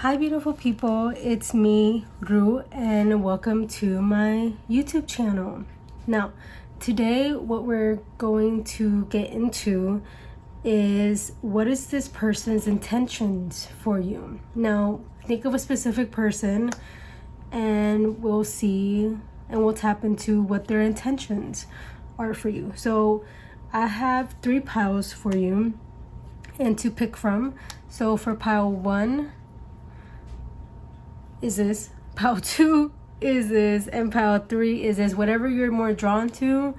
Hi beautiful people, it's me, Ru, and welcome to my YouTube channel. Now, today what we're going to get into is what is this person's intentions for you. Now, think of a specific person and we'll see and we'll tap into what their intentions are for you. So I have 3 piles for you and to pick from. So for pile 1 is this, pile 2 is this, and pile 3 is this. Whatever you're more drawn to,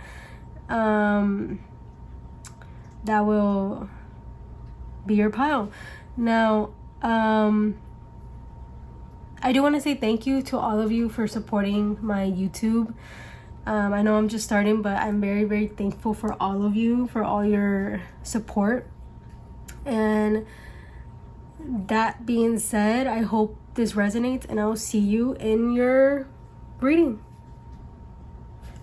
that will be your pile. Now, I do want to say thank you to all of you for supporting my YouTube. I know I'm just starting, but I'm very, very thankful for all of you, for all your support. And that being said, I hope this resonates and I'll see you in your reading.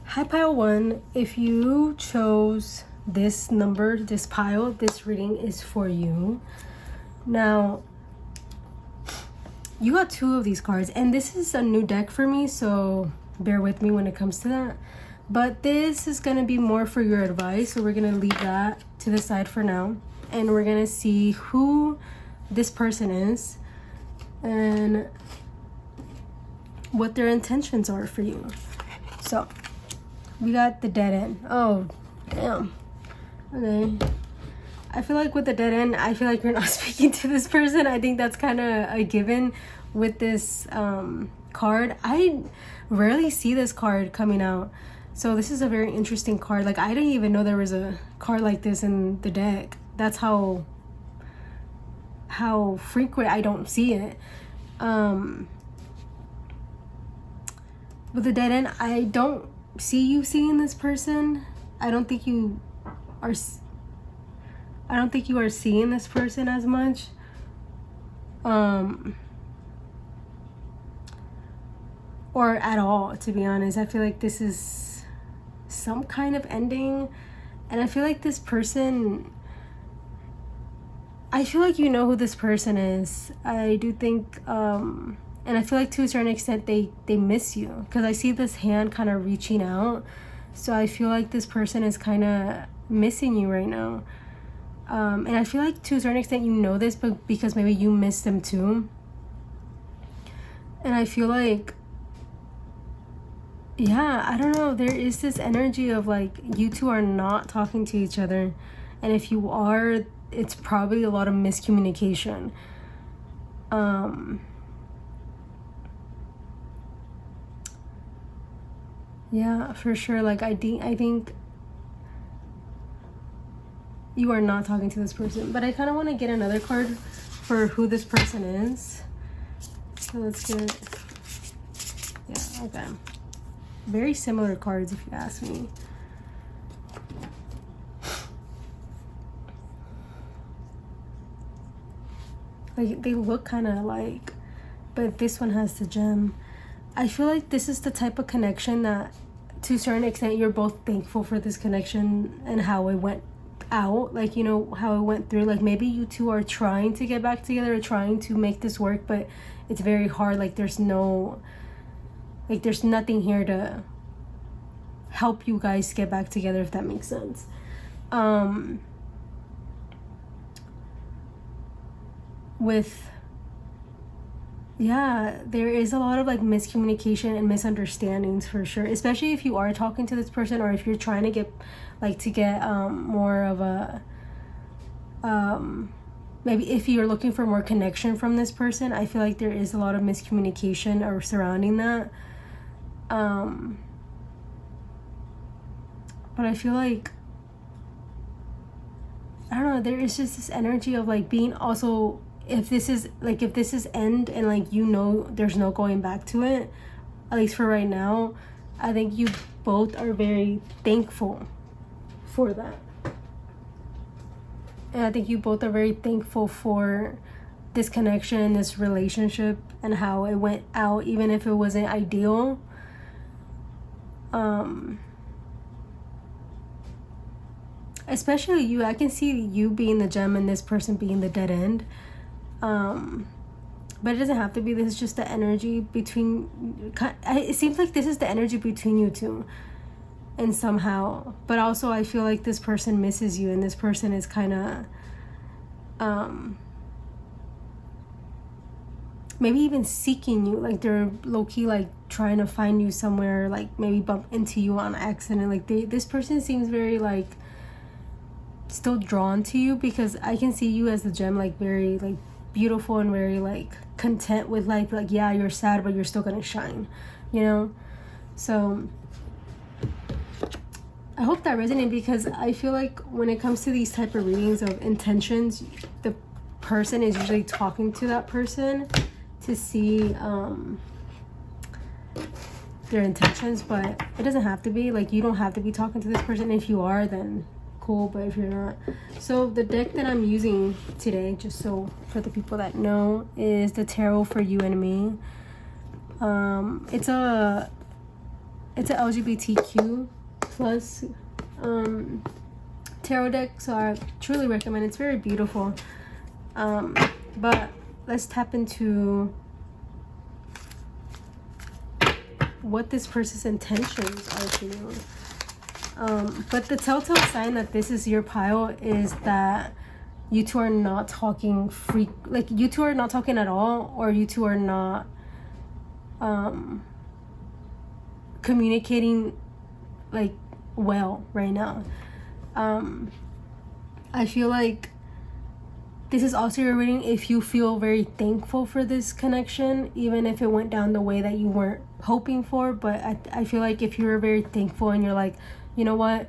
Hi pile 1, if you chose this number, this pile, this reading is for you. Now, you got 2 of these cards, and this is a new deck for me, so bear with me when it comes to that. But this is going to be more for your advice, so we're going to leave that to the side for now. And we're going to see who this person is and what their intentions are for you. So, we got the dead end. Oh, damn. Okay. I feel like with the dead end, I feel like you're not speaking to this person. I think that's kind of a given with this card. I rarely see this card coming out. So this is a very interesting card. Like, I didn't even know there was a card like this in the deck. That's how frequent I don't see it. With the dead end, I don't see you seeing this person. I don't think you are seeing this person as much. Or at all, to be honest. I feel like this is some kind of ending, and I feel like this person, I feel like you know who this person is. I do think, and I feel like to a certain extent they miss you, because I see this hand kind of reaching out. So I feel like this person is kind of missing you right now. And I feel like to a certain extent you know this, but because maybe you miss them too. And I feel like, yeah, I don't know, there is this energy of like you two are not talking to each other. And if you are, it's probably a lot of miscommunication. Yeah, for sure. Like I think you are not talking to this person. But I kind of want to get another card for who this person is. So let's get, yeah, okay. Very similar cards if you ask me. Like, they look kind of alike, but this one has the gem. I feel like this is the type of connection that, to a certain extent, you're both thankful for this connection and how it went out. Like, you know, how it went through. Like, maybe you two are trying to get back together or trying to make this work, but it's very hard. Like, there's nothing here to help you guys get back together, if that makes sense. Yeah, there is a lot of like miscommunication and misunderstandings for sure, especially if you are talking to this person, or if you're trying to get more of a maybe if you're looking for more connection from this person. I feel like there is a lot of miscommunication or surrounding that. But I feel like, I don't know, there is just this energy of like being also, if this is end and like, you know, there's no going back to it, at least for right now, I think you both are very thankful for that. And I think you both are very thankful for this connection, this relationship, and how it went out, even if it wasn't ideal. Especially you, I can see you being the gem and this person being the dead end. but it doesn't have to be. This is just the energy between, it seems like this is the energy between you two, and somehow, but also I feel like this person misses you, and this person is kind of maybe even seeking you, like they're low-key like trying to find you somewhere, like maybe bump into you on accident. Like this person seems very like still drawn to you, because I can see you as the gem, like very like beautiful and very like content with life. Like, yeah, you're sad, but you're still gonna shine, you know? So I hope that resonated, because I feel like when it comes to these type of readings of intentions, the person is usually talking to that person to see their intentions, but it doesn't have to be. Like, you don't have to be talking to this person. If you are, then cool, but if you're not. So the deck that I'm using today, just so for the people that know, is the Tarot for You and Me. It's a LGBTQ plus tarot deck, so I truly recommend. It's very beautiful. But let's tap into what this person's intentions are for you. But the telltale sign that this is your pile is that you two are not talking like you two are not talking at all, or you two are not communicating like well right now. I feel like this is also your reading if you feel very thankful for this connection, even if it went down the way that you weren't hoping for. But I feel like if you're very thankful and you're like, you know what,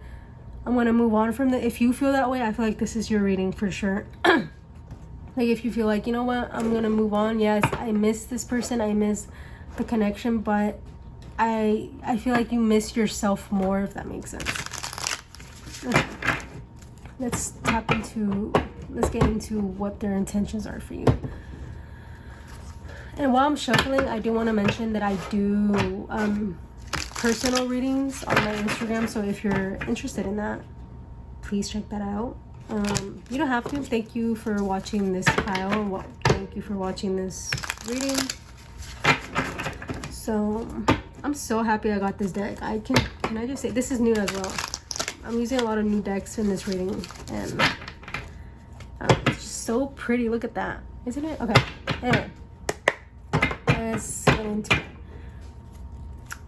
I'm gonna move on from that. If you feel that way, I feel like this is your reading for sure. Like, if you feel like, you know what, I'm gonna move on. Yes, I miss this person, I miss the connection, but I feel like you miss yourself more, if that makes sense. Okay. Let's get into what their intentions are for you. And while I'm shuffling, I do want to mention that I do personal readings on my Instagram, so if you're interested in that, please check that out. You don't have to. Thank you for watching this pile. Thank you for watching this reading. So I'm so happy I got this deck. Can I just say, this is new as well. I'm using a lot of new decks in this reading, and it's just so pretty. Look at that, isn't it? Okay, anyway, let's get into it.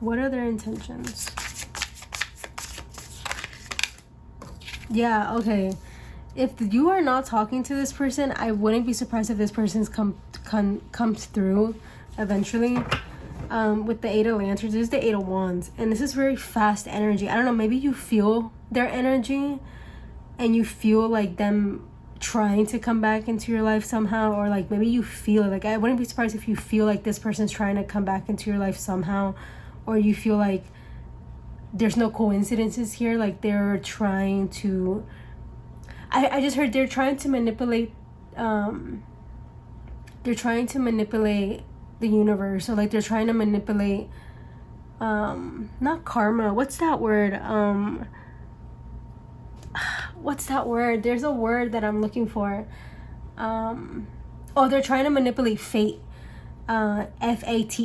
What are their intentions? Yeah, okay. If you are not talking to this person, I wouldn't be surprised if this person's comes through eventually. With the Eight of Lanterns, this is the Eight of Wands, and this is very fast energy. I don't know, maybe you feel their energy and you feel like them trying to come back into your life somehow, or like maybe you feel like, I wouldn't be surprised if you feel like this person's trying to come back into your life somehow, or you feel like there's no coincidences here, like they're trying to, I just heard they're trying to manipulate the universe, or like they're trying to manipulate not karma, what's that word, there's a word that I'm looking for. They're trying to manipulate fate, fate,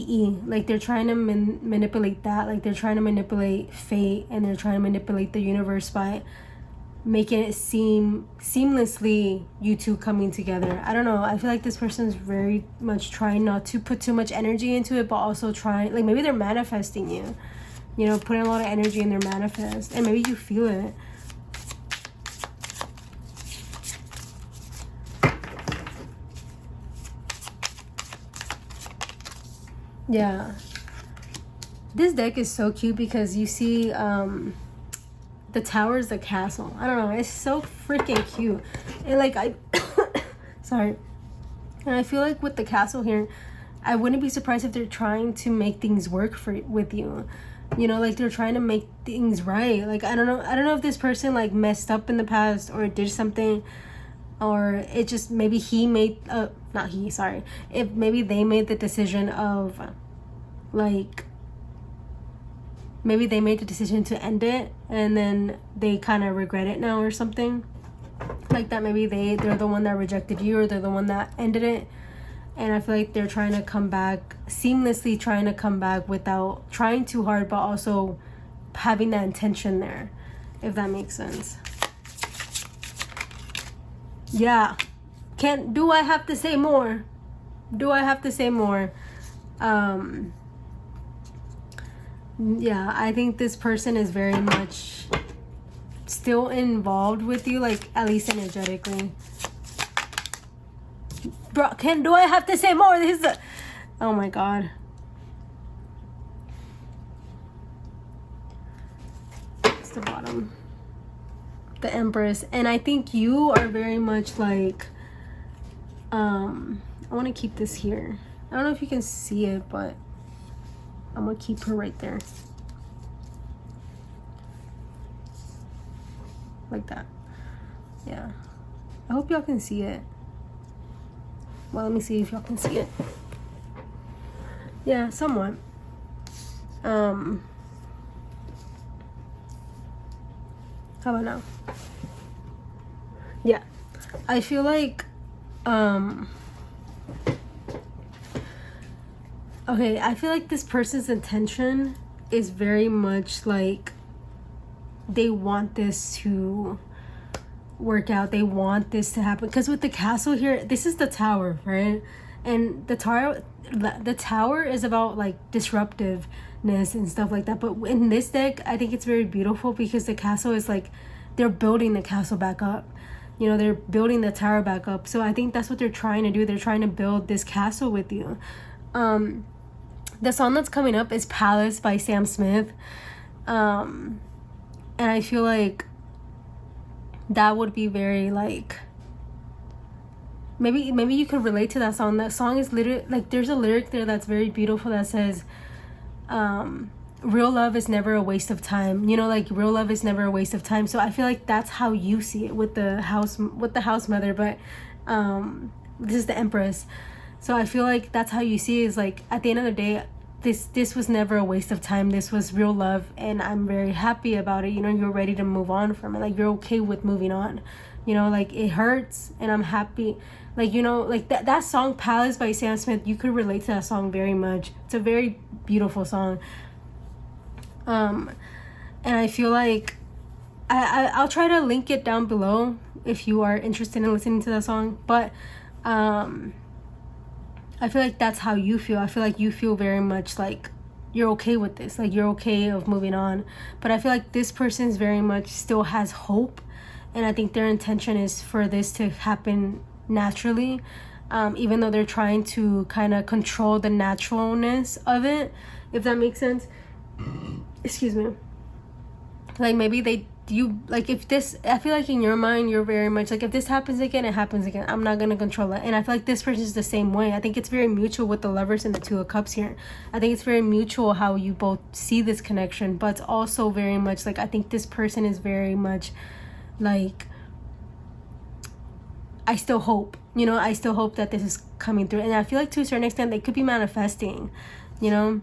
like they're trying to manipulate that, like they're trying to manipulate fate, and they're trying to manipulate the universe by making it seem seamlessly you two coming together. I don't know, I feel like this person's very much trying not to put too much energy into it, but also trying, like maybe they're manifesting you, you know, putting a lot of energy in their manifest, and maybe you feel it. Yeah, this deck is so cute because you see the tower is the castle. I don't know, it's so freaking cute. And like sorry, and I feel like with the castle here, I wouldn't be surprised if they're trying to make things work with you, you know, like they're trying to make things right. Like I don't know if this person like messed up in the past or did something, or it just maybe he made if maybe they made the decision of like, maybe they made the decision to end it and then they kind of regret it now or something like that. Maybe they're the one that rejected you, or they're the one that ended it, And I feel like they're trying to come back, seamlessly trying to come back without trying too hard, but also having that intention there, if that makes sense. Yeah. Do I have to say more? Do I have to say more? Yeah, I think this person is very much still involved with you, like at least energetically. Bro, do I have to say more? This is oh my god. It's the bottom. The Empress. And I think you are very much like I want to keep this here. I don't know if you can see it, but I'm gonna keep her right there, like that. Yeah, I hope y'all can see it. Well, let me see if y'all can see it. Yeah, somewhat. How about now? Yeah, I feel like okay, I feel like this person's intention is very much like they want this to work out. They want this to happen. Because with the castle here, this is the tower, right? And the tower is about like disruptiveness and stuff like that. But in this deck, I think it's very beautiful because the castle is like they're building the castle back up. You know, they're building the tower back up. So I think that's what they're trying to do. They're trying to build this castle with you. The song that's coming up is Palace by Sam Smith. And I feel like that would be very like maybe you could relate to that song. That song is literally like there's a lyric there that's very beautiful that says real love is never a waste of time. You know, like real love is never a waste of time. So I feel like that's how you see it with the house mother, but this is the Empress. So I feel like that's how you see it, is like at the end of the day, this was never a waste of time. This was real love, and I'm very happy about it. You know, you're ready to move on from it. Like you're okay with moving on. You know, like it hurts and I'm happy. Like, you know, like that song Palace by Sam Smith, you could relate to that song very much. It's a very beautiful song. And I feel like I'll try to link it down below if you are interested in listening to that song. But I feel like that's how you feel. I feel like you feel very much like you're okay with this. Like you're okay of moving on. But I feel like this person's very much still has hope. And I think their intention is for this to happen naturally. Even though they're trying to kind of control the naturalness of it. If that makes sense. Excuse me. Like maybe if this, I feel like in your mind you're very much like, if this happens again, it happens again. I'm not gonna control it. And I feel like this person is the same way. I think it's very mutual with the Lovers and the Two of Cups here. I think it's very mutual how you both see this connection, but it's also very much like, I think this person is very much like, I still hope, you know, I still hope that this is coming through. And I feel like to a certain extent they could be manifesting, you know.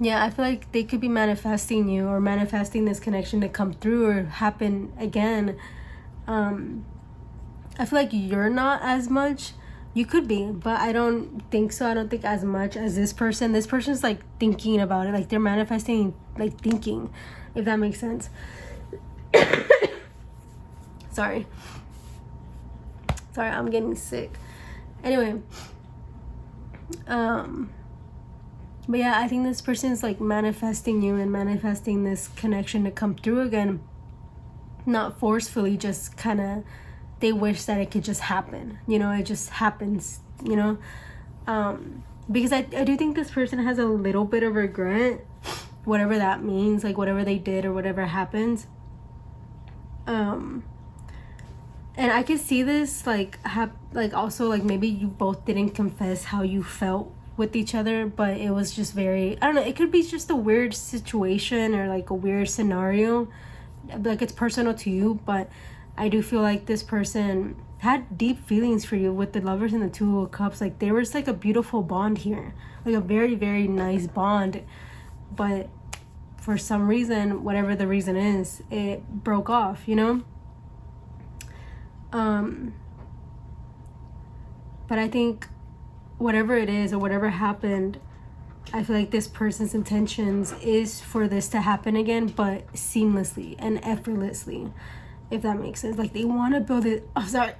Yeah, I feel like they could be manifesting you or manifesting this connection to come through or happen again. I feel like you're not as much. You could be, but I don't think so. I don't think as much as this person. This person's like thinking about it. Like they're manifesting, like thinking, if that makes sense. Sorry, I'm getting sick. Anyway, but yeah, I think this person is like manifesting you and manifesting this connection to come through again. Not forcefully, just kind of, they wish that it could just happen. You know, it just happens, you know. Because I do think this person has a little bit of regret, whatever that means, like whatever they did or whatever happens. And I could see this like also like maybe you both didn't confess how you felt with each other, but it was just very, I don't know, it could be just a weird situation or like a weird scenario, like it's personal to you. But I do feel like this person had deep feelings for you with the Lovers and the Two of Cups. Like there was like a beautiful bond here, like a very, very nice bond, but for some reason, whatever the reason is, it broke off, you know. But I think whatever it is or whatever happened, I feel like this person's intentions is for this to happen again, but seamlessly and effortlessly, if that makes sense. Like, they want to build it. Oh, sorry.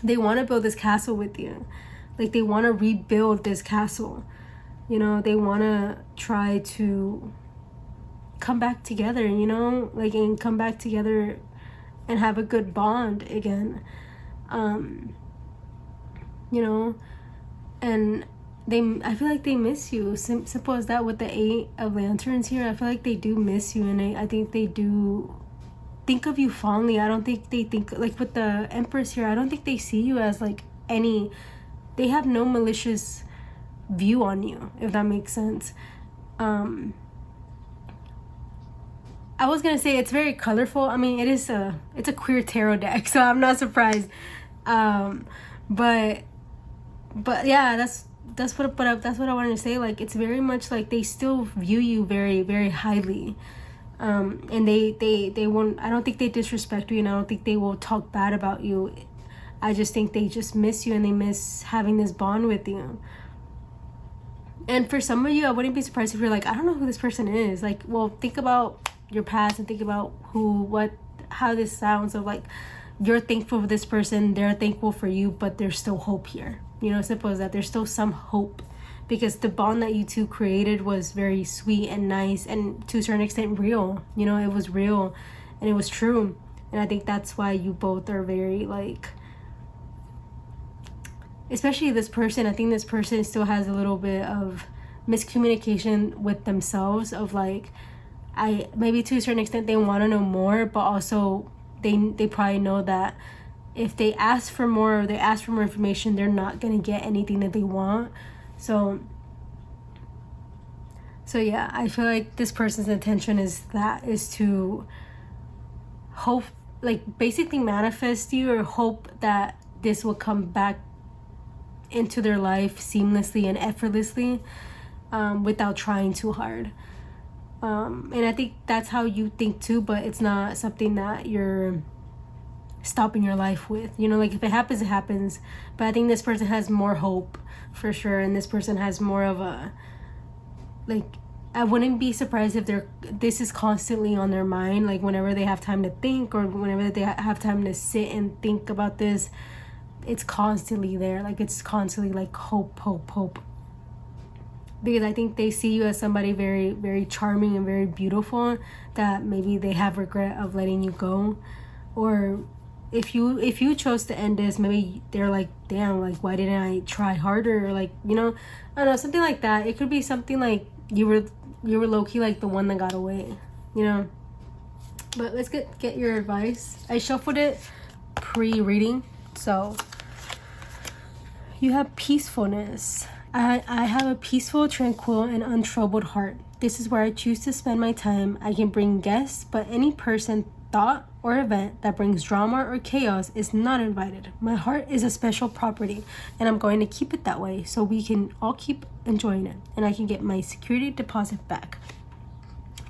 They want to build this castle with you. Like, they want to rebuild this castle. You know, they want to try to come back together, you know, like, and come back together and have a good bond again. You know, and I feel like they miss you. Simple as that. With the 8 of Lanterns here, I feel like they do miss you, and I think they do think of you fondly. I don't think they think, like with the Empress here, I don't think they see you as like they have no malicious view on you, if that makes sense. I was gonna say it's very colorful. I mean, it's a queer tarot deck, so I'm not surprised. But yeah, that's what I wanted to say. Like, it's very much like they still view you very, very highly. And they won't, I don't think they disrespect you, and I don't think they will talk bad about you. I just think they just miss you, and they miss having this bond with you. And for some of you, I wouldn't be surprised if you're like, I don't know who this person is. Like, well, think about your past and think about how this sounds. Of like, you're thankful for this person, they're thankful for you, but there's still hope here. You know, suppose that there's still some hope, because the bond that you two created was very sweet and nice, and to a certain extent real. You know, it was real and it was true. And I think that's why you both are very, like, especially this person, I think this person still has a little bit of miscommunication with themselves, of like, maybe to a certain extent they want to know more, but also they probably know that if they ask for more, or they ask for more information, they're not gonna get anything that they want. So yeah, I feel like this person's intention is to hope, like, basically manifest you, or hope that this will come back into their life seamlessly and effortlessly, without trying too hard. And I think that's how you think too, but it's not something that you're stopping your life with. You know, like, if it happens, it happens. But I think this person has more hope for sure, and this person has more of a, like, I wouldn't be surprised if this is constantly on their mind, like whenever they have time to think, or whenever they have time to sit and think about this, it's constantly there. Like, it's constantly like hope. Because I think they see you as somebody very, very charming and very beautiful, that maybe they have regret of letting you go. Or if you chose to end this, maybe they're like, damn, like, why didn't I try harder? Or like, you know, I don't know, something like that. It could be something like you were low-key like the one that got away, you know. But let's get your advice. I shuffled it pre-reading. So you have peacefulness. I have a peaceful, tranquil, and untroubled heart. This is where I choose to spend my time. I can bring guests, but any person, thought, or event that brings drama or chaos is not invited. My heart is a special property, and I'm going to keep it that way so we can all keep enjoying it, and I can get my security deposit back.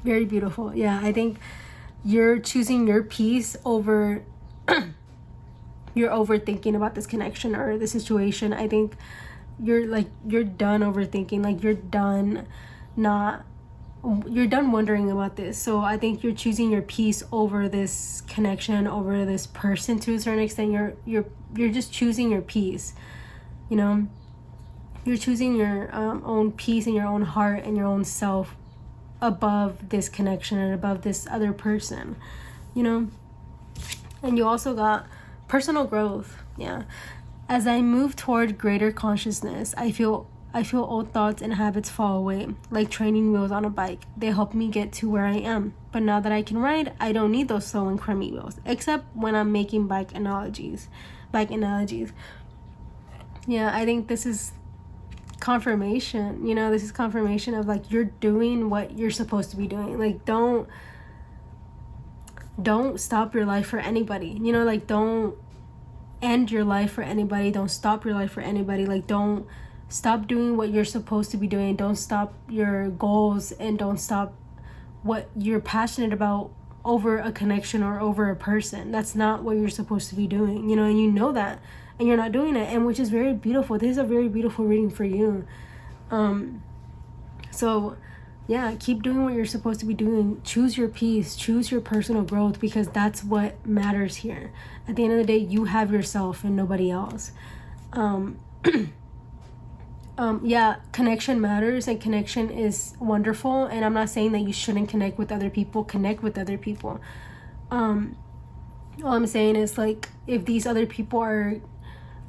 Very beautiful. Yeah, I think you're choosing your peace over you're overthinking about this connection or the situation. I think you're done overthinking. Like, you're done wondering about this. So I think you're choosing your peace over this connection, over this person to a certain extent. You're just choosing your peace, you know. You're choosing your own peace and your own heart and your own self above this connection and above this other person, you know. And you also got personal growth. Yeah. As I move toward greater consciousness, I feel old thoughts and habits fall away, like training wheels on a bike. They help me get to where I am. But now that I can ride, I don't need those slow and crummy wheels, except when I'm making bike analogies. Yeah, I think this is confirmation. You know, this is confirmation of, like, you're doing what you're supposed to be doing. Like, don't stop your life for anybody. You know, like, don't end your life for anybody. Don't stop your life for anybody. Like, don't stop doing what you're supposed to be doing. Don't stop your goals, and don't stop what you're passionate about over a connection or over a person. That's not what you're supposed to be doing, you know, and you know that. and you're not doing it, and which is very beautiful. This is a very beautiful reading for you. So yeah, keep doing what you're supposed to be doing. Choose your peace, choose your personal growth, because that's what matters here. At the end of the day, you have yourself and nobody else. Yeah, connection matters, and connection is wonderful, and I'm not saying that you shouldn't connect with other people. Connect with other people. All I'm saying is, like, if these other people are,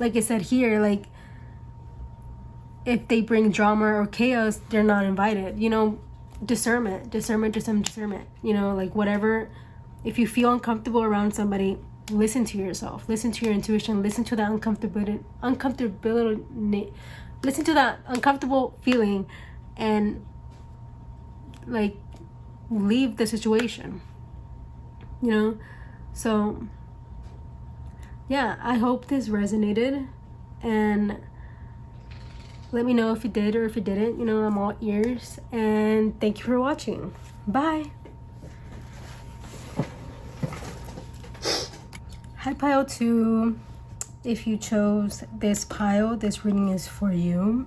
like I said here, like, if they bring drama or chaos, they're not invited. You know, discernment, you know, like, whatever. If you feel uncomfortable around somebody, listen to yourself, listen to your intuition, listen to that uncomfortability, listen to that uncomfortable feeling, and, like, leave the situation, you know. So yeah, I hope this resonated, and let me know if it did or if it didn't. You know, I'm all ears, and thank you for watching. Bye. Hi, pile 2. If you chose this pile, this reading is for you.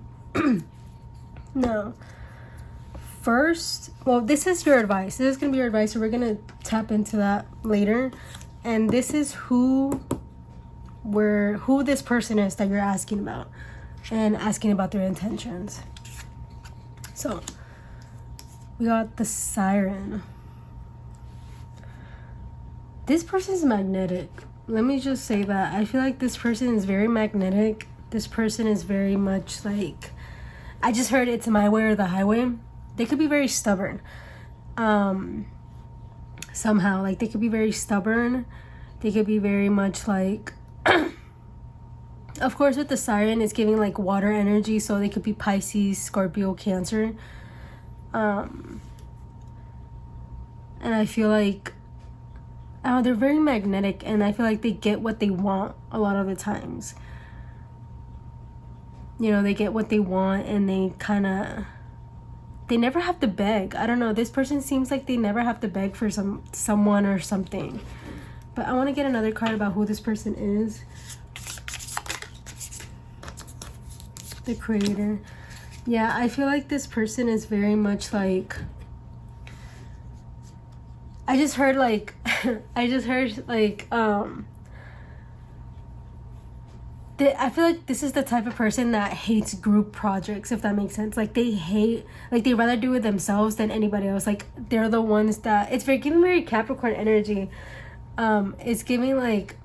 Now, first, well, this is your advice. This is going to be your advice, so we're going to tap into that later. And this is who this person is that you're asking about, and asking about their intentions. So, we got the Siren. This person is magnetic. Let me just say that. I feel like this person is very magnetic. This person is very much like, I just heard it's my way or the highway. They could be very stubborn. Somehow, like, they could be very stubborn. They could be very much like, of course, with the Siren, it's giving like water energy, so they could be Pisces, Scorpio, Cancer. And I feel like, they're very magnetic, and I feel like they get what they want a lot of the times. You know, they get what they want, and they never have to beg. I don't know, this person seems like they never have to beg for someone or something. But I want to get another card about who this person is. The Creator. Yeah, I feel like this person is very much like, I just heard like I feel like this is the type of person that hates group projects, if that makes sense. Like, they hate, like, they rather do it themselves than anybody else. Like, they're the ones that, it's giving very Capricorn energy. It's giving like,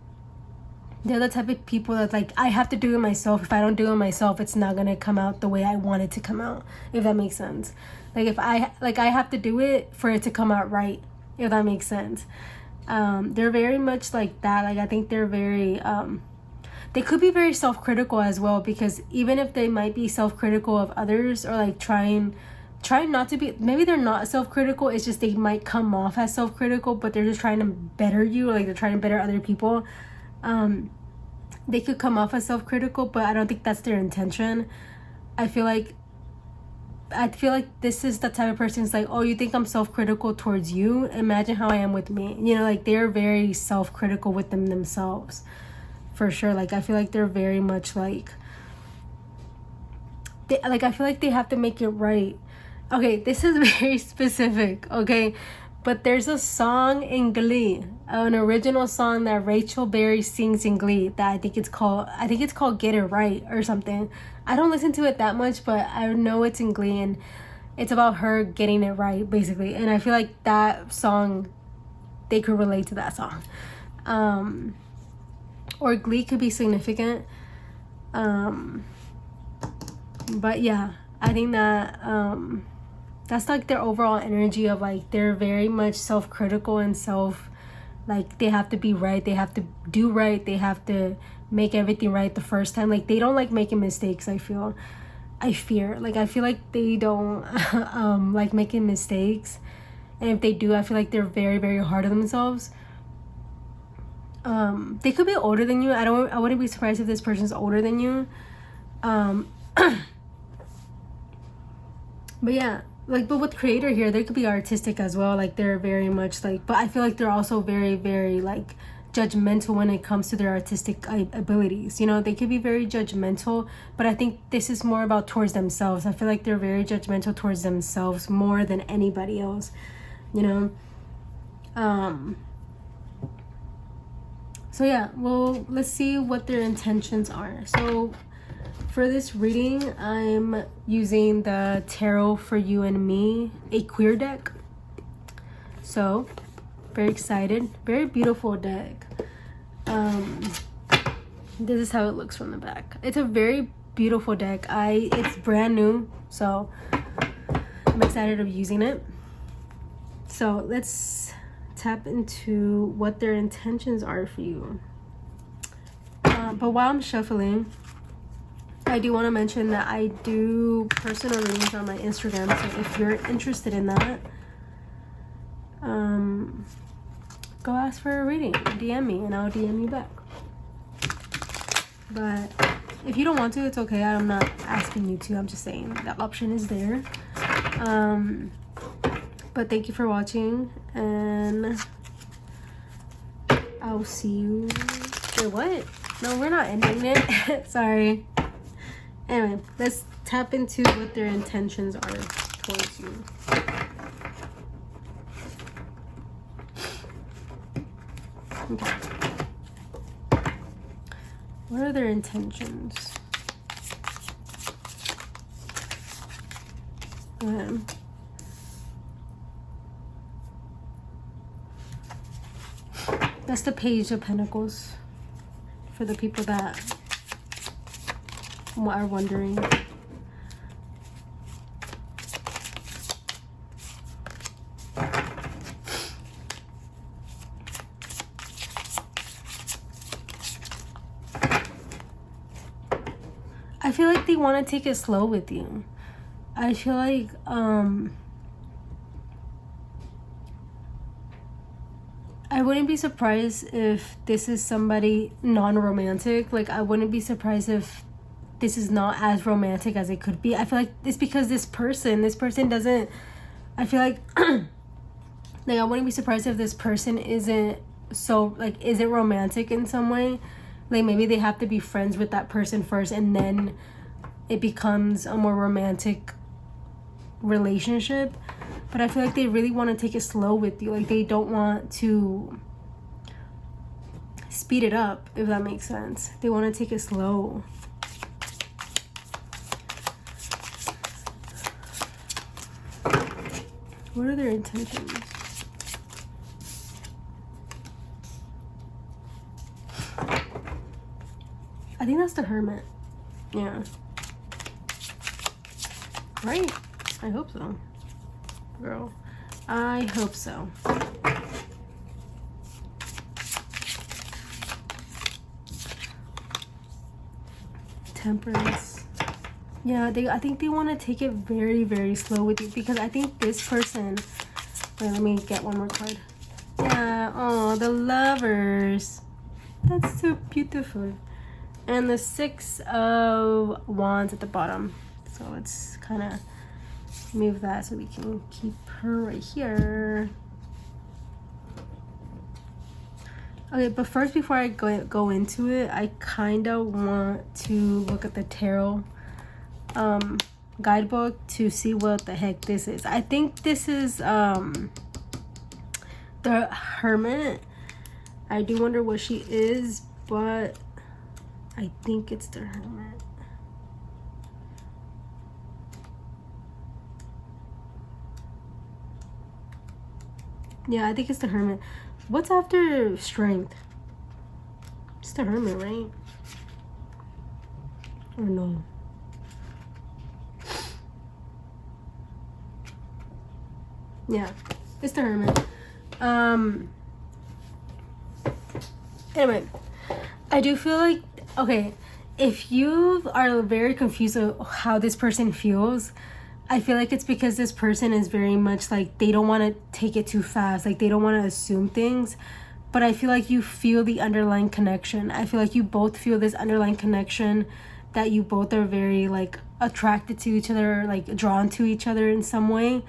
they're the type of people that, like, I have to do it myself. If I don't do it myself, it's not gonna come out the way I want it to come out, if that makes sense. Like, if I have to do it for it to come out right, if that makes sense. They're very much like that. Like, I think they're very, they could be very self-critical as well, because even if they might be self-critical of others, or like trying not to be, maybe they're not self-critical, it's just they might come off as self-critical, but they're just trying to better you, like they're trying to better other people. They could come off as self-critical, but I don't think that's their intention. I feel like this is the type of person who's like, oh, you think I'm self-critical towards you? Imagine how I am with me. You know, like, they're very self-critical with themselves, for sure. Like, I feel like they're very much like, I feel like they have to make it right. Okay, this is very specific, okay? But there's a song in Glee, an original song that Rachel Berry sings in Glee, that I think it's called Get It Right or something. I don't listen to it that much, but I know it's in Glee, and it's about her getting it right, basically. And I feel like that song, they could relate to that song. Or Glee could be significant. But yeah, I think that that's like their overall energy of, like, they're very much self-critical and like, they have to be right, they have to do right, they have to make everything right the first time. Like, they don't like making mistakes. I feel like they don't like making mistakes, and if they do, I feel like they're very, very hard on themselves. They could be older than you. I wouldn't be surprised if this person's older than you. But yeah, like, but with Creator here, they could be artistic as well. Like, they're very much like, but I feel like they're also very, very like judgmental when it comes to their artistic abilities. You know, they could be very judgmental, but I think this is more about towards themselves. I feel like they're very judgmental towards themselves more than anybody else, you know. So yeah, well, let's see what their intentions are. So for this reading, I'm using the Tarot for You and Me, a queer deck. So very excited, very beautiful deck. This is how it looks from the back. It's a very beautiful deck. It's brand new, so I'm excited of using it. So let's tap into what their intentions are for you. But while I'm shuffling, I do want to mention that I do personal readings on my Instagram, so if you're interested in that, go ask for a reading, DM me, and I'll DM you back. But if you don't want to, it's okay. I'm not asking you to. I'm just saying that option is there. But thank you for watching, and I'll see you. Wait, what? No, we're not ending it. Sorry. Anyway, let's tap into what their intentions are towards you. Okay. What are their intentions? That's the Page of Pentacles for the people that are wondering. I feel like they want to take it slow with you. I feel like I wouldn't be surprised if this is somebody non-romantic. Like, I wouldn't be surprised if this is not as romantic as it could be. I feel like it's because this person doesn't, I feel like like I wouldn't be surprised if this person isn't so, like, isn't romantic in some way. Like, maybe they have to be friends with that person first, and then it becomes a more romantic relationship. But I feel like they really want to take it slow with you. Like, they don't want to speed it up, if that makes sense. They want to take it slow. What are their intentions? I think that's the Hermit. Yeah. Right? I hope so. Girl, I hope so. Temperance. Yeah, I think they want to take it very, very slow with you, because I think this person... Wait, let me get one more card. Yeah, oh, the Lovers. That's so beautiful. And the Six of Wands at the bottom. So let's kind of move that so we can keep her right here. Okay, but first, before I go into it, I kind of want to look at the tarot guidebook to see what the heck this is. I think this is the Hermit. I do wonder what she is, but I think it's the Hermit. Yeah, I think it's the Hermit. What's after Strength? It's the Hermit, right? Or no? Yeah, it's the Hermit. Anyway, I do feel like, okay, if you are very confused of how this person feels, I feel like it's because this person is very much like, they don't want to take it too fast. Like, they don't want to assume things. But I feel like you feel the underlying connection. I feel like you both feel this underlying connection, that you both are very, like, attracted to each other, like, drawn to each other in some way.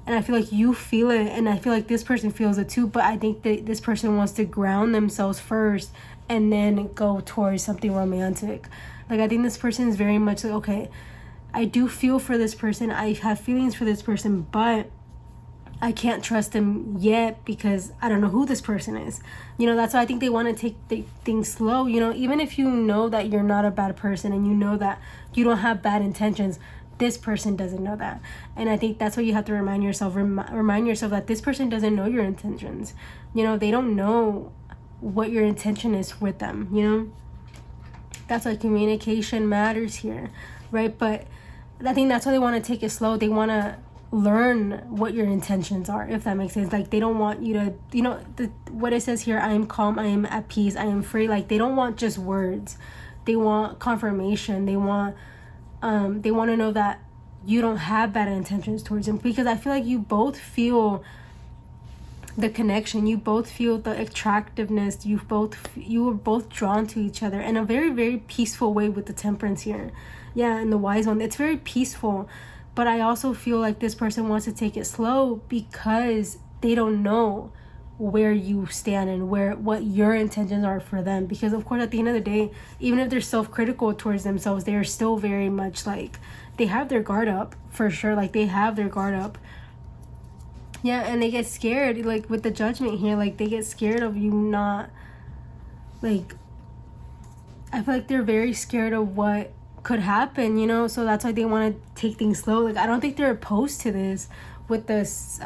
And I feel like you feel it, and I feel like this person feels it too, but I think that this person wants to ground themselves first and then go towards something romantic. Like, I think this person is very much like, okay, I do feel for this person, I have feelings for this person, but I can't trust them yet because I don't know who this person is. You know, that's why I think they want to take things slow. You know, even if you know that you're not a bad person and you know that you don't have bad intentions, this person doesn't know that. And I think that's what you have to remind yourself. Remind yourself that this person doesn't know your intentions. You know, they don't know what your intention is with them, you know. That's why communication matters here, right? But I think that's why they want to take it slow. They want to learn what your intentions are, if that makes sense. Like, they don't want you to, you know, what it says here, I am calm, I am at peace, I am free. Like, they don't want just words. They want confirmation. They want to know that you don't have bad intentions towards them, because I feel like you both feel the connection, you both feel the attractiveness, you were both drawn to each other in a very, very peaceful way with the Temperance here. Yeah, and the Wise One, it's very peaceful. But I also feel like this person wants to take it slow because they don't know where you stand and what your intentions are for them. Because of course, at the end of the day, even if they're self-critical towards themselves, they are still very much like, they have their guard up for sure. Like, they have their guard up. Yeah, and they get scared, like with the Judgment here, like they get scared of you not, like, I feel like they're very scared of what could happen, you know. So that's why they want to take things slow. Like, I don't think they're opposed to this with this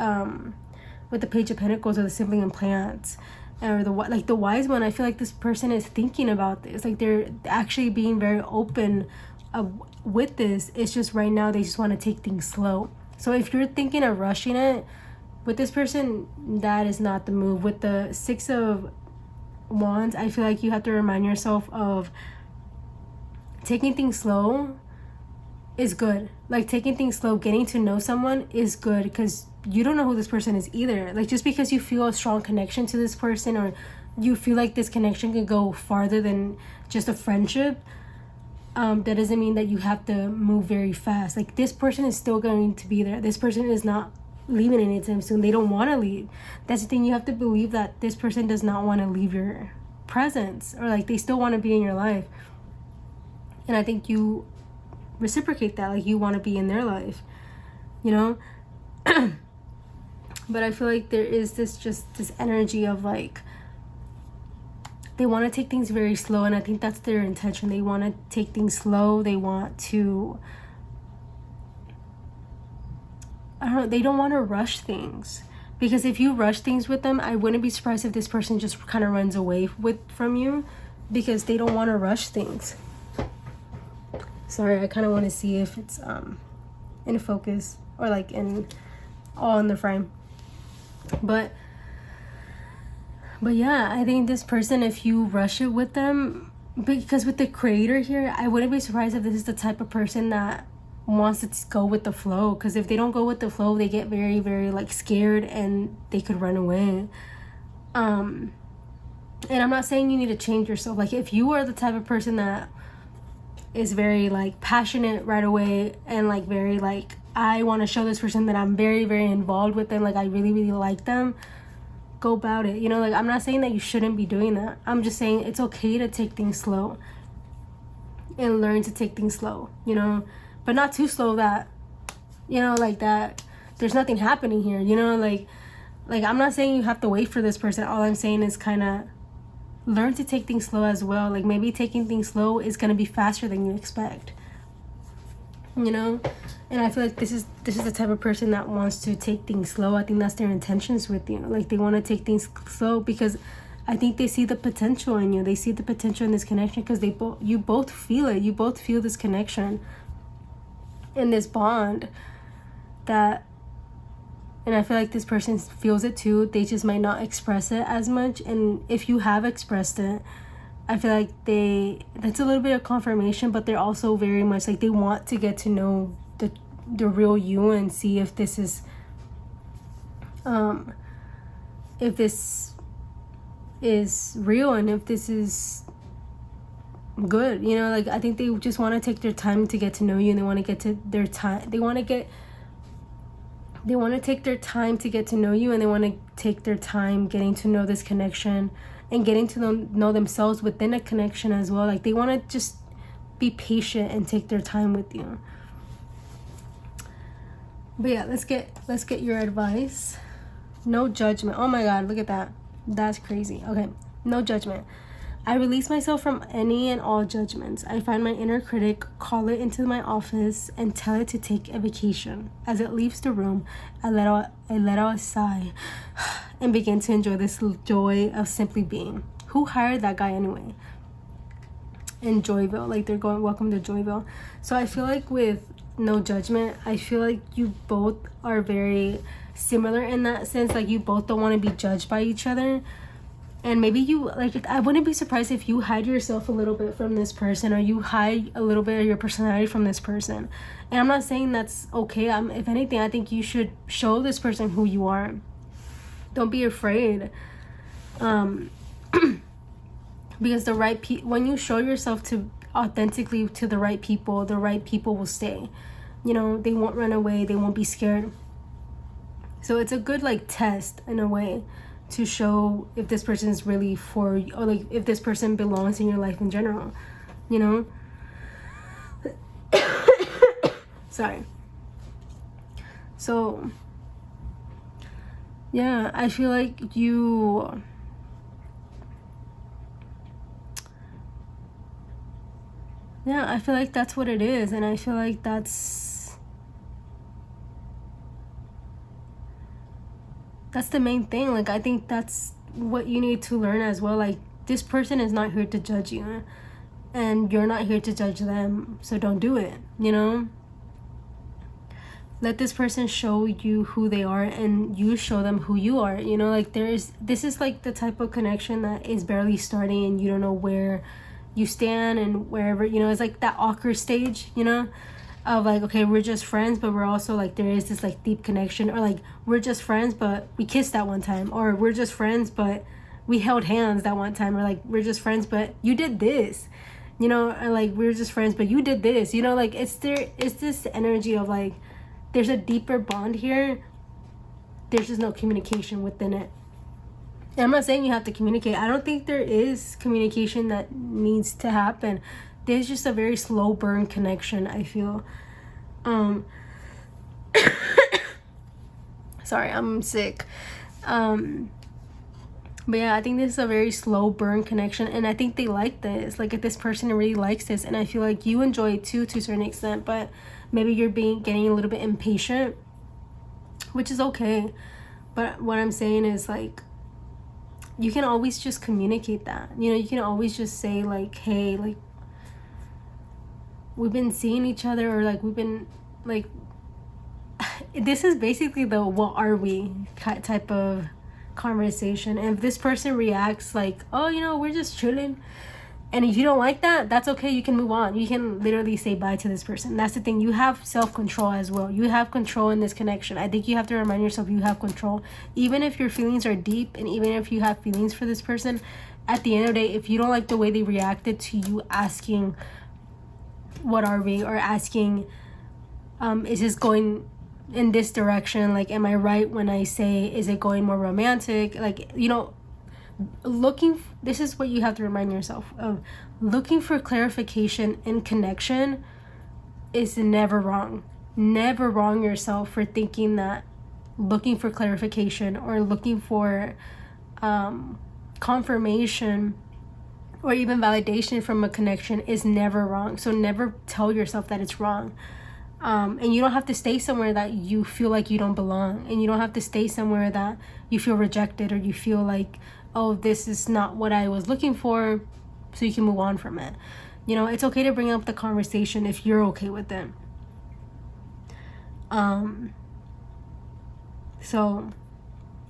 with the Page of Pentacles or the sibling implants or the Wise One. I feel like this person is thinking about this, like they're actually being very open with this. It's just right now they just want to take things slow. So if you're thinking of rushing it with this person, that is not the move. With the Six of Wands, I feel like you have to remind yourself of taking things slow is good. Like, taking things slow, getting to know someone is good, because you don't know who this person is either. Like, just because you feel a strong connection to this person, or you feel like this connection could go farther than just a friendship, that doesn't mean that you have to move very fast. Like, this person is still going to be there. This person is not leaving anytime soon. They don't want to leave. That's the thing. You have to believe that this person does not want to leave your presence, or like they still want to be in your life. And I think you reciprocate that, like you want to be in their life, you know. But I feel like there is this energy of like, they want to take things very slow, and I think that's their intention. They want to take things slow. They want to, I don't know, they don't want to rush things. Because if you rush things with them, I wouldn't be surprised if this person just kind of runs away from you, because they don't want to rush things. Sorry, I kind of want to see if it's in focus, or like all in the frame. But yeah, I think this person, if you rush it with them, because with the Creator here, I wouldn't be surprised if this is the type of person that wants to go with the flow. Because if they don't go with the flow, they get very, very like scared, and they could run away. And I'm not saying you need to change yourself. Like, if you are the type of person that is very like passionate right away, and like very like, I want to show this person that I'm very, very involved with them, like I really, really like them, go about it, you know. Like, I'm not saying that you shouldn't be doing that. I'm just saying it's okay to take things slow and learn to take things slow, you know, but not too slow that, you know, like that there's nothing happening here, you know. Like I'm not saying you have to wait for this person. All I'm saying is kind of learn to take things slow as well. Like, maybe taking things slow is going to be faster than you expect, you know. And I feel like this is the type of person that wants to take things slow. I think that's their intentions with you. Like, they want to take things slow because I think they see the potential in you. They see the potential in this connection, because you both feel it. You both feel this connection and this bond that, and I feel like this person feels it too. They just might not express it as much. And if you have expressed it, I feel like that's a little bit of confirmation, but they're also very much like, they want to get to know the real you, and see if this is real, and if this is good, you know. Like, I think they just want to take their time to get to know you, and they want to get to their time. They want to get They want to take their time to get to know you, and they want to take their time getting to know this connection and getting to know themselves within a connection as well. Like, they want to just be patient and take their time with you. But yeah, let's get your advice. No judgment. Oh my God, look at that. That's crazy. Okay, no judgment. I release myself from any and all judgments. I find my inner critic, call it into my office, and tell it to take a vacation. As it leaves the room, I let out a sigh and begin to enjoy this joy of simply being. Who hired that guy anyway? In Joyville, like, they're going, welcome to Joyville. So I feel like with no judgment, I feel like you both are very similar in that sense. Like, you both don't want to be judged by each other. And maybe you, like, I wouldn't be surprised if you hide yourself a little bit from this person, or you hide a little bit of your personality from this person. And I'm not saying that's okay. If anything, I think you should show this person who you are. Don't be afraid. Because when you show yourself to authentically to the right people will stay. You know, they won't run away. They won't be scared. So it's a good, like, test in a way to show if this person is really for you, or like if this person belongs in your life in general, you know. Sorry. So yeah, I feel like I feel like that's what it is. And I feel like that's the main thing. Like, I think that's what you need to learn as well. Like, this person is not here to judge you, and you're not here to judge them, so don't do it, you know. Let this person show you who they are, and you show them who you are, you know. Like, this is like the type of connection that is barely starting, and you don't know where you stand, and wherever, you know, it's like that awkward stage, you know, of like, okay, we're just friends, but we're also like, there is this like deep connection, or like, we're just friends but we kissed that one time, or we're just friends but we held hands that one time, or like, we're just friends but you did this, you know, or like, we're just friends but you did this, you know. Like, it's this energy of like, there's a deeper bond here. There's just no communication within it. And I'm not saying you have to communicate. I don't think there is communication that needs to happen. There's just a very slow burn connection, I feel. Sorry, I'm sick. But yeah, I think this is a very slow burn connection, and I think they like this. Like, if this person really likes this, and I feel like you enjoy it too, to a certain extent, but maybe you're getting a little bit impatient, which is okay. But what I'm saying is, like, you can always just communicate that. You know, you can always just say like, hey, like, we've been seeing each other, or like, we've been like, this is basically the what are we type of conversation. And if this person reacts like, oh, you know, we're just chilling, and if you don't like that, that's okay. You can move on. You can literally say bye to this person. That's the thing. You have self-control as well. You have control in this connection. I think you have to remind yourself you have control. Even if your feelings are deep, and even if you have feelings for this person, at the end of the day, if you don't like the way they reacted to you asking, what are we, or asking, is this going in this direction? Like, am I right when I say, is it going more romantic? Like, you know, this is what you have to remind yourself of. Looking for clarification and connection is never wrong. Never wrong yourself for thinking that looking for clarification or looking for confirmation or even validation from a connection is never wrong. So never tell yourself that it's wrong. And you don't have to stay somewhere that you feel like you don't belong. And you don't have to stay somewhere that you feel rejected, or you feel like, oh, this is not what I was looking for, so you can move on from it. You know, it's okay to bring up the conversation if you're okay with it. So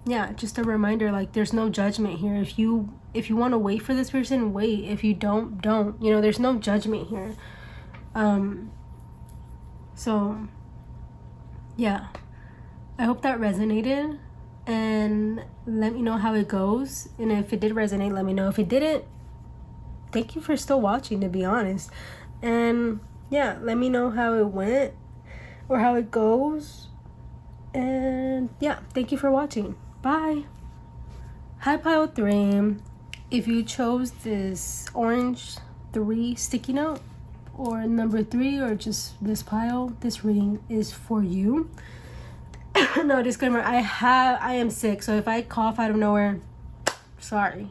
yeah, just a reminder, like, there's no judgment here. If you want to wait for this person, wait. If you don't. You know, there's no judgment here. So yeah, I hope that resonated, and let me know how it goes. And if it did resonate, let me know. If it didn't, thank you for still watching, to be honest. And yeah, let me know how it went or how it goes. And yeah, thank you for watching. Bye. Hi, pile 3. If you chose this orange 3 sticky note, or number 3, or just this pile, this reading is for you. No, disclaimer, I am sick, so if I cough out of nowhere, sorry.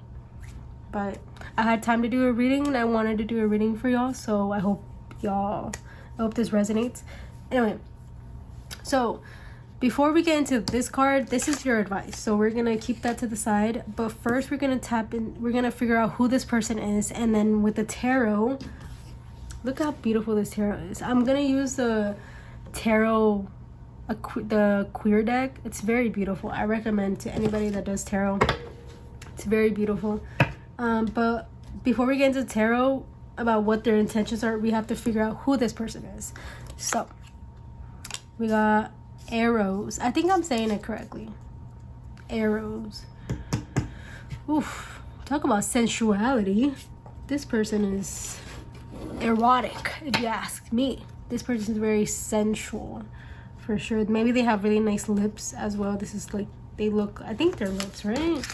But I had time to do a reading, and I wanted to do a reading for y'all, so I hope this resonates. Anyway, so before we get into this card, this is your advice. So we're gonna keep that to the side. But first we're gonna tap in, we're gonna figure out who this person is. And then with the tarot, look how beautiful this tarot is. I'm gonna use the tarot, the queer deck. It's very beautiful. I recommend to anybody that does tarot. It's very beautiful. But before we get into tarot, about what their intentions are, we have to figure out who this person is. So we got arrows. I think I'm saying it correctly. Arrows. Oof. Talk about sensuality. This person is erotic, if you ask me. This person is very sensual, for sure. Maybe they have really nice lips as well. This is like, they look, I think they're lips, right?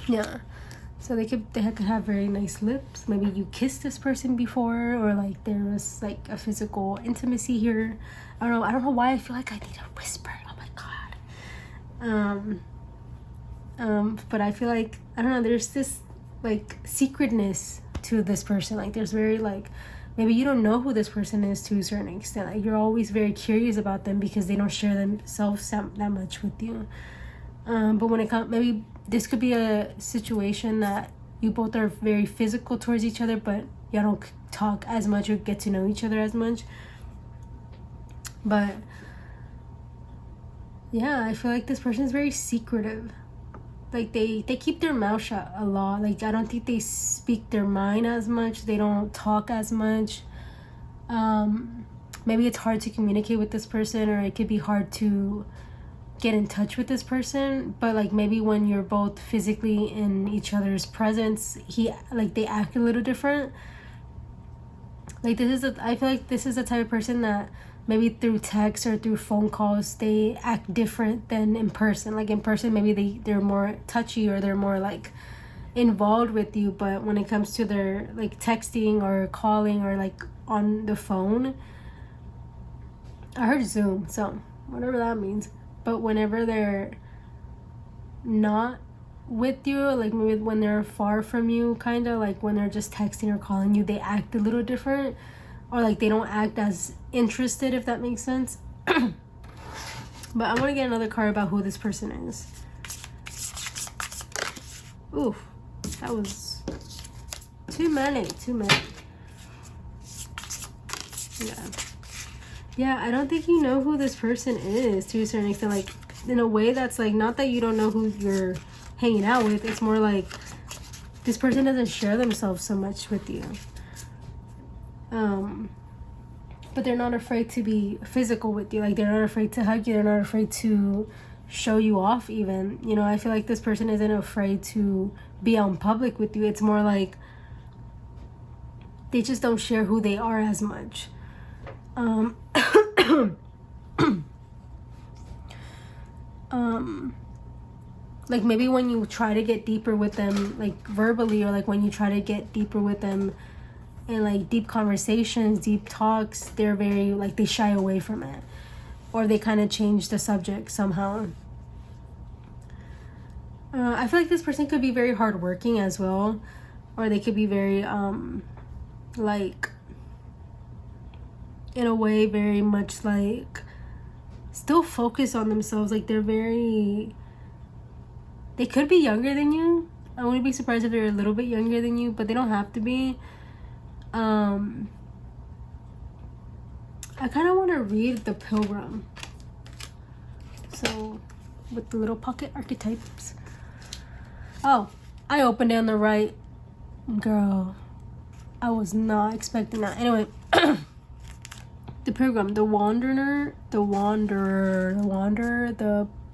Yeah. So they could have very nice lips. Maybe you kissed this person before, or like there was like a physical intimacy here. I don't know why I feel like I need to whisper. Oh my god. But I feel like, I don't know, there's this like secretness to this person. Like there's very like, maybe you don't know who this person is to a certain extent. Like you're always very curious about them because they don't share themselves that much with you. But when it comes, maybe this could be a situation that you both are very physical towards each other, but y'all don't talk as much or get to know each other as much. But yeah, I feel like this person is very secretive. Like they keep their mouth shut a lot. Like I don't think they speak their mind as much. They don't talk as much. Maybe it's hard to communicate with this person, or it could be hard to get in touch with this person. But like maybe when you're both physically in each other's presence, they act a little different. Like I feel like this is the type of person that maybe through text or through phone calls they act different than in person. Like in person maybe they're more touchy, or they're more like involved with you, but when it comes to their like texting or calling or like on the phone, I heard Zoom, so whatever that means. But whenever they're not with you, like maybe when they're far from you, kind of like when they're just texting or calling you, they act a little different, or like they don't act as interested, if that makes sense. But I want to get another card about who this person is. Oof, that was too many. Yeah, I don't think you know who this person is to a certain extent. Like, in a way that's like, not that you don't know who you're hanging out with. It's more like this person doesn't share themselves so much with you. But they're not afraid to be physical with you. Like, they're not afraid to hug you. They're not afraid to show you off even. You know, I feel like this person isn't afraid to be out in public with you. It's more like they just don't share who they are as much. Like maybe when you try to get deeper with them, like verbally, or like when you try to get deeper with them in like deep conversations, deep talks, they're very like, they shy away from it, or they kind of change the subject somehow. I feel like this person could be very hardworking as well, or they could be very like, in a way, very much like still focused on themselves. Like they could be younger than you. I wouldn't be surprised if they're a little bit younger than you, but they don't have to be. I kind of want to read the Pilgrim. So with the little pocket archetypes. Oh, I opened it on the right. Girl, I was not expecting that. Anyway, the Pilgrim, the Wanderer, the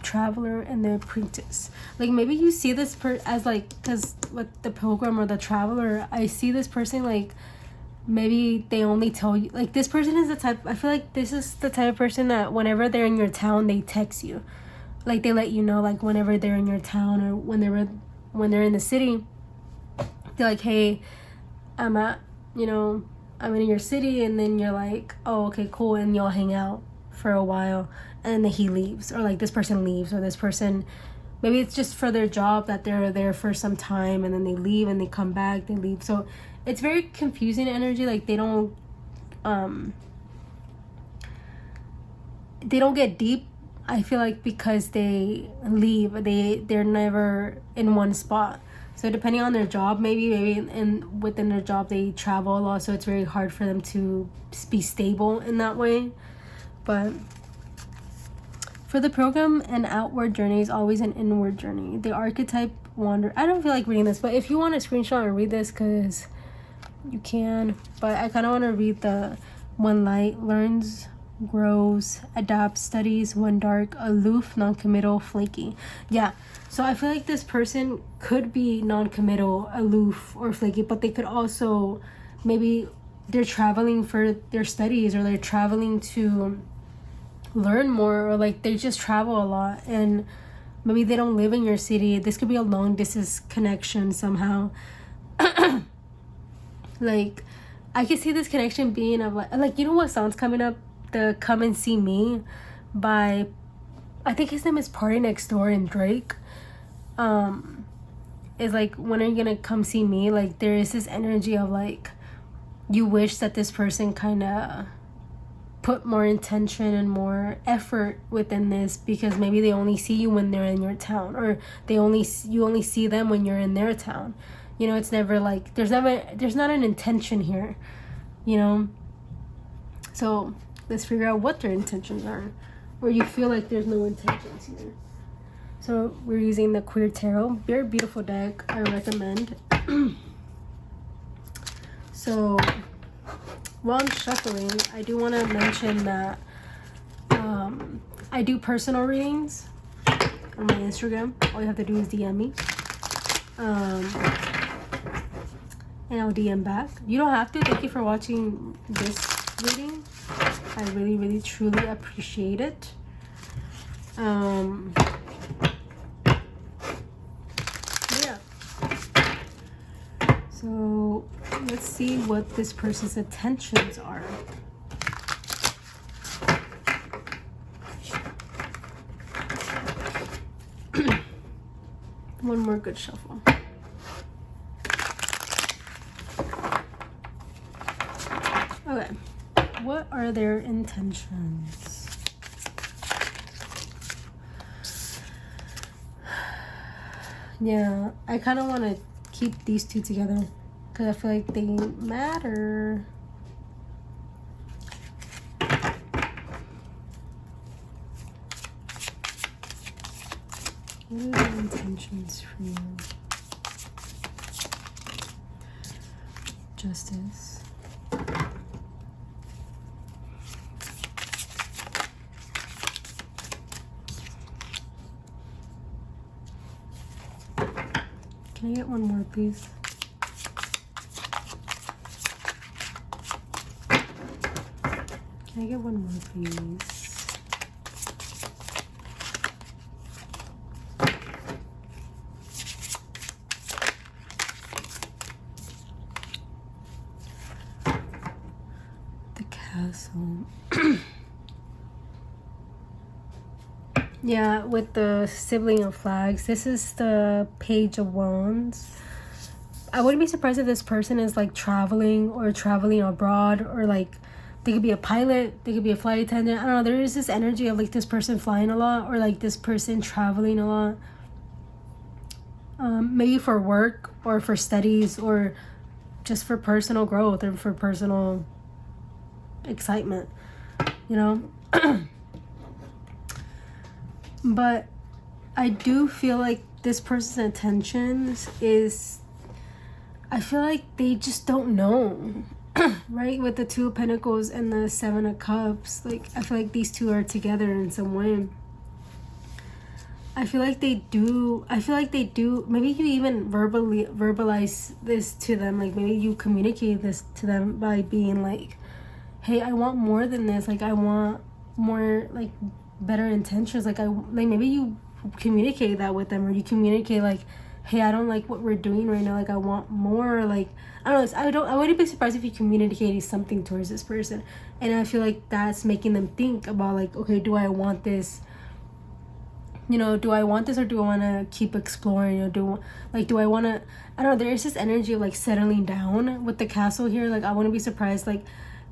Traveler, and the Apprentice. Like maybe you see this as like, because with the Pilgrim or the Traveler, I see this person like maybe they only tell you, like, this person is the type, I feel like this is the type of person that whenever they're in your town, they text you. Like, they let you know, like, whenever they're in your town, or when they're in the city, they're like, hey, I'm in your city. And then you're like, oh, okay, cool. And y'all hang out for a while, and then he leaves, or like this person leaves, or this person, maybe it's just for their job that they're there for some time, and then they leave, and they come back, they leave. So it's very confusing energy. Like, they don't get deep, I feel like, because they leave. They're never in one spot. So depending on their job, maybe within their job they travel a lot, so it's very hard for them to be stable in that way. But for the program, an outward journey is always an inward journey. The archetype wander. I don't feel like reading this, but if you want to screenshot and read this, because you can. But I kind of want to read the when light, learns, grows, adapts, studies, when dark, aloof, non-committal, flaky. Yeah. So I feel like this person could be non-committal, aloof, or flaky, but they could also, maybe they're traveling for their studies, or they're traveling to learn more, or like they just travel a lot, and maybe they don't live in your city. This could be a long distance connection somehow. Like, I could see this connection being of like, you know what song's coming up? The Come and See Me by, I think his name is Party Next Door and Drake. Is like, when are you gonna come see me? Like, there is this energy of like, you wish that this person kind of put more intention and more effort within this, because maybe they only see you when they're in your town, or you only see them when you're in their town. You know, it's never like, there's not an intention here, you know. So let's figure out what their intentions are, or you feel like there's no intentions here. So we're using the Queer Tarot. Very beautiful deck, I recommend. So while I'm shuffling, I do want to mention that I do personal readings on my Instagram. All you have to do is DM me. And I'll DM back. You don't have to. Thank you for watching this reading. I really, really, truly appreciate it. Yeah. So let's see what this person's intentions are. One more good shuffle. Okay. What are their intentions? Yeah, I kind of want to keep these two together because I feel like they matter. What are their intentions for you? Justice. Can I get one more, please? Can I get one more, please? The Castle. Yeah, with the sibling of flags. This is the Page of Wands. I wouldn't be surprised if this person is like traveling abroad, or like they could be a pilot, they could be a flight attendant. I don't know, there is this energy of like this person flying a lot, or like this person traveling a lot. Maybe for work, or for studies, or just for personal growth, or for personal excitement, you know. But I do feel like this person's intentions is, I feel like they just don't know. Right? With the Two of Pentacles and the Seven of Cups, like I feel like these two are together in some way. I feel like they do. Maybe you even verbalize this to them. Like, maybe you communicate this to them by being like, hey, I want more than this. Like, I want more, like, better intentions. Like, maybe you communicate that with them, or you communicate like, hey, I don't like what we're doing right now. Like, I want more. Like, I don't know. I wouldn't be surprised if you communicated something towards this person. And I feel like that's making them think about, like, okay, do I want this? You know, do I want this, or do I want to keep exploring? Or do I want to, I don't know, there is this energy of, like, settling down with the castle here. Like, I wouldn't be surprised. Like,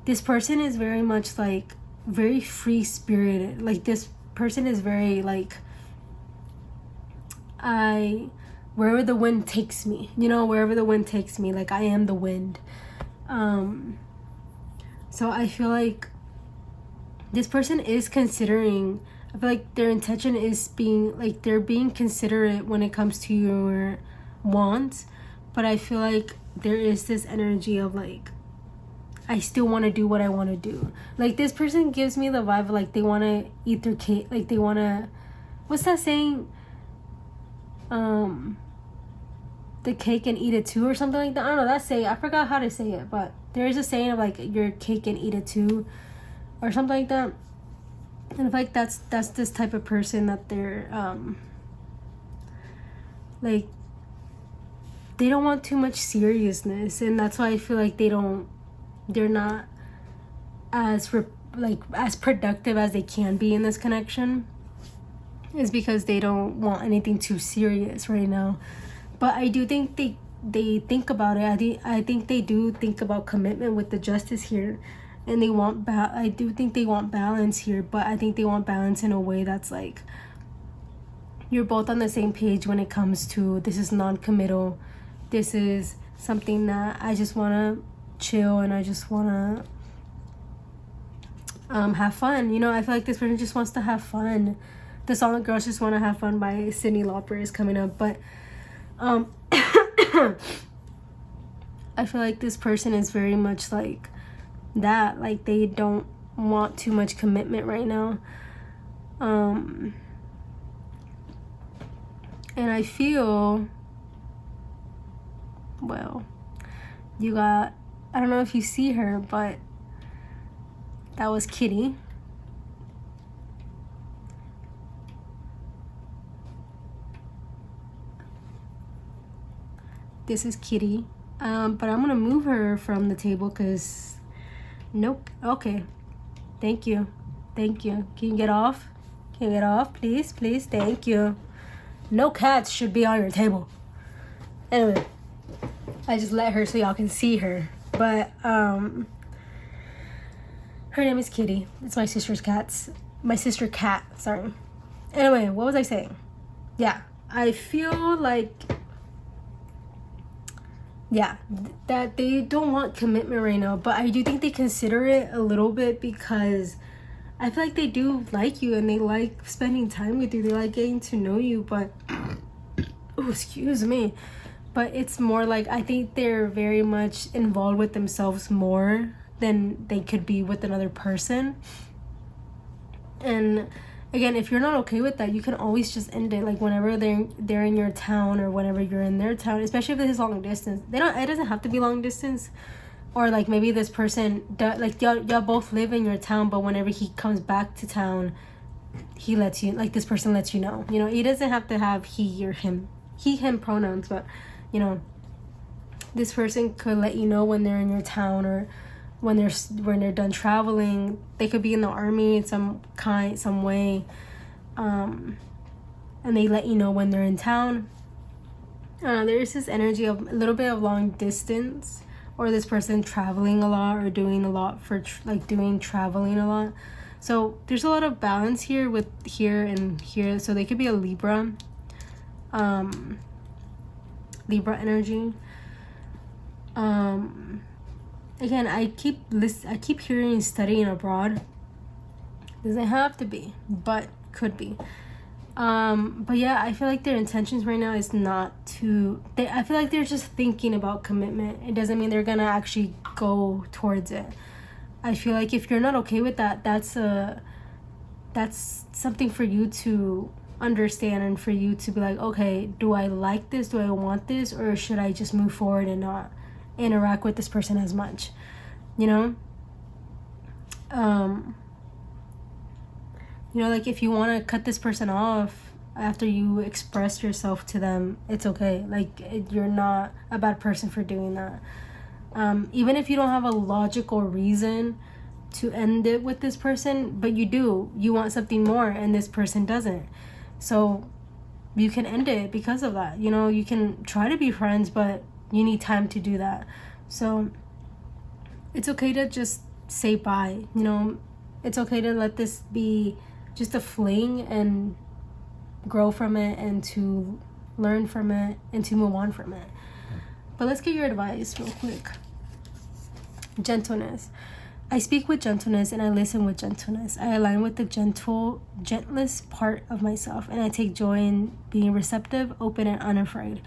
this person is very much, like, very free spirited. Like, this person is very, like, wherever the wind takes me, you know, wherever the wind takes me, like, I am the wind. So I feel like this person is considering, I feel like their intention is being, like, they're being considerate when it comes to your wants, but I feel like there is this energy of, like, I still want to do what I want to do. Like, this person gives me the vibe of, like, they want to eat their cake, like, they want to, what's that saying? The cake and eat it too, or something like that. I don't know, that saying, I forgot how to say it, but there is a saying of, like, your cake and eat it too, or something like that. And I feel like that's this type of person that they're like, they don't want too much seriousness, and that's why I feel like they're not as as productive as they can be in this connection, is because they don't want anything too serious right now. But I do think they think about it. I think they do think about commitment with the justice here, and I do think they want balance here, but I think they want balance in a way that's like, you're both on the same page when it comes to, this is non-committal, this is something that I just want to chill, and I just want to have fun. You know, I feel like this person just wants to have fun. The song Girls Just Want to Have Fun by Cyndi Lauper is coming up, but I feel like this person is very much like that. Like, they don't want too much commitment right now. And I feel, well, you got, I don't know if you see her, but that was Kitty. This is Kitty. But I'm gonna move her from the table because, nope. Okay. Thank you. Thank you. Can you get off? Can you get off, please? Please. Thank you. No cats should be on your table. Anyway, I just let her so y'all can see her. But her name is Kitty. It's my sister's cat. Sorry. Anyway, what was I saying? Yeah, I feel like, yeah, that they don't want commitment right now, but I do think they consider it a little bit, because I feel like they do like you, and they like spending time with you. They like getting to know you, but oh, excuse me. But it's more like, I think they're very much involved with themselves more than they could be with another person. And again, if you're not okay with that, you can always just end it. Like, whenever they're in your town, or whenever you're in their town, especially if it is long distance. It doesn't have to be long distance. Or like, maybe this person, like, y'all both live in your town, but whenever he comes back to town, he lets you, like, this person lets you know. You know, he doesn't have to have he or him pronouns, but, you know, this person could let you know when they're in your town, or when they're done traveling. They could be in the army in some way, and they let you know when they're in town. There is this energy of a little bit of long distance, or this person traveling a lot, or doing a lot for doing traveling a lot. So there's a lot of balance here with here and here. So they could be a Libra energy. Again, I keep hearing studying abroad. Doesn't have to be, but could be. But yeah, I feel like their intentions right now is not to. I feel like they're just thinking about commitment. It doesn't mean they're gonna actually go towards it. I feel like if you're not okay with that, that's something for you to understand and for you to be like, okay, do I like this? Do I want this? Or should I just move forward and not interact with this person as much? You know? Like if you want to cut this person off after you express yourself to them, it's okay. Like you're not a bad person for doing that. Even if you don't have a logical reason to end it with this person, but you want something more and this person doesn't. So you can end it because of that. You can try to be friends, but you need time to do that. So it's okay to just say bye. It's okay to let this be just a fling and grow from it and to learn from it and to move on from it. But let's get your advice real quick. Gentleness. I speak with gentleness and I listen with gentleness. I align with the gentlest part of myself, and I take joy in being receptive, open, and unafraid.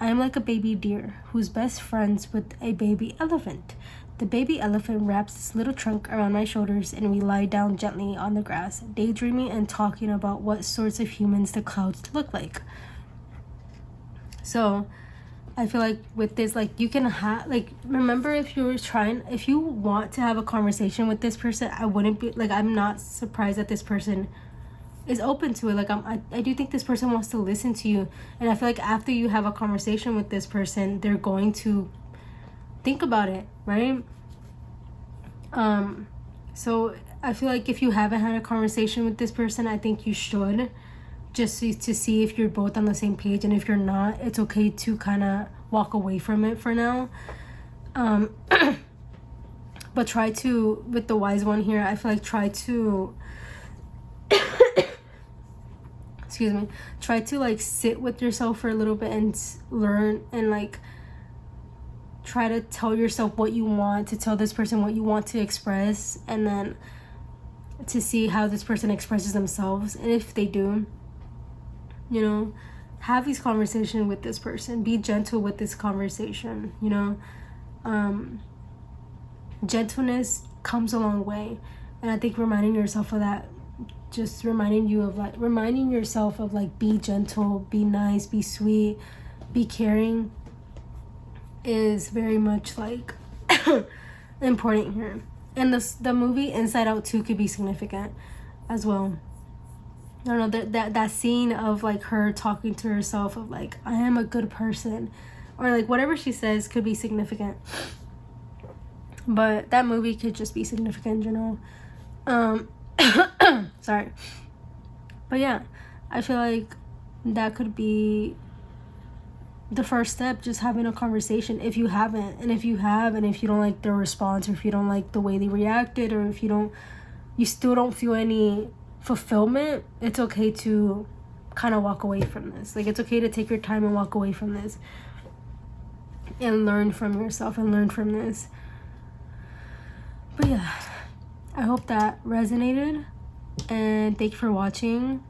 I am like a baby deer who's best friends with a baby elephant. The baby elephant wraps its little trunk around my shoulders and we lie down gently on the grass, daydreaming and talking about what sorts of humans the clouds look like. So I feel like with this, like you can have, like, remember if you want to have a conversation with this person, I'm not surprised that this person is open to it. Like I do think this person wants to listen to you, and I feel like after you have a conversation with this person, they're going to think about it, right? So I feel like if you haven't had a conversation with this person, I think you should, just to see if you're both on the same page. And if you're not, it's okay to kind of walk away from it for now. But try to, with the wise one here, I feel like try to excuse me, try to like sit with yourself for a little bit and learn, and like try to tell yourself what you want to tell this person, what you want to express, and then to see how this person expresses themselves. And if they do, have these conversations with this person. Be gentle with this conversation. Gentleness comes a long way, and I think reminding yourself of that, just reminding yourself of like, be gentle, be nice, be sweet, be caring, is very much like important here. And the movie Inside Out 2 could be significant as well. I don't know, that scene of like her talking to herself of like, I am a good person, or like whatever she says could be significant. But that movie could just be significant, sorry. But yeah, I feel like that could be the first step, just having a conversation if you haven't. And if you have, and if you don't like their response, or if you don't like the way they reacted, or if you still don't feel any fulfillment, it's okay to kind of walk away from this. Like, it's okay to take your time and walk away from this and learn from yourself and learn from this. But yeah, I hope that resonated, and thank you for watching.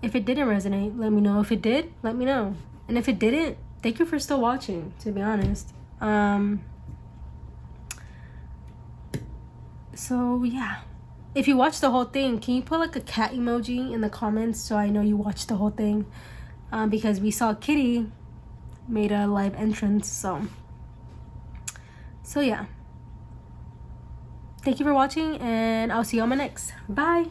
If it didn't resonate, let me know. If it did, let me know. And if it didn't, thank you for still watching, to be honest. So yeah, if you watched the whole thing, can you put like a cat emoji in the comments so I know you watched the whole thing? Because we saw Kitty made a live entrance. So yeah, thank you for watching, and I'll see you on my next. Bye.